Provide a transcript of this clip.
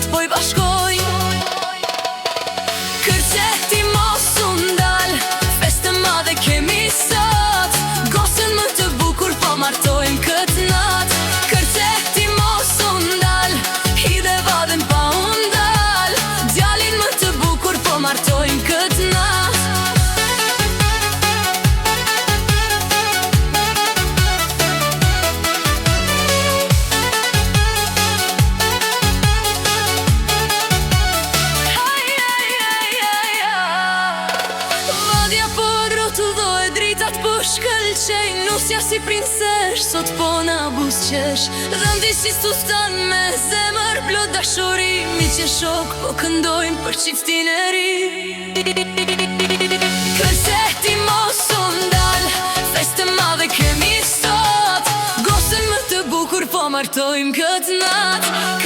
sot po i bashkojnë. Kërceti mos u ndal, festë madhe kemi sot, gosën më të bukur po martojmë këtë nat. Kërceti mos u ndal, hidhe vadhen pa u ndal, djalin më të bukur po martojmë këtë nat. Shkëlqej, nusja si princesh, sot po na buzqesh. Dhëndi si sustan me zemër plot dashuri, mi që shok po këndojnë për qiftin e ri. Kërceti mos u ndal, festë madhe kemi sot, gosën më të bukur po martojmë këtë nat.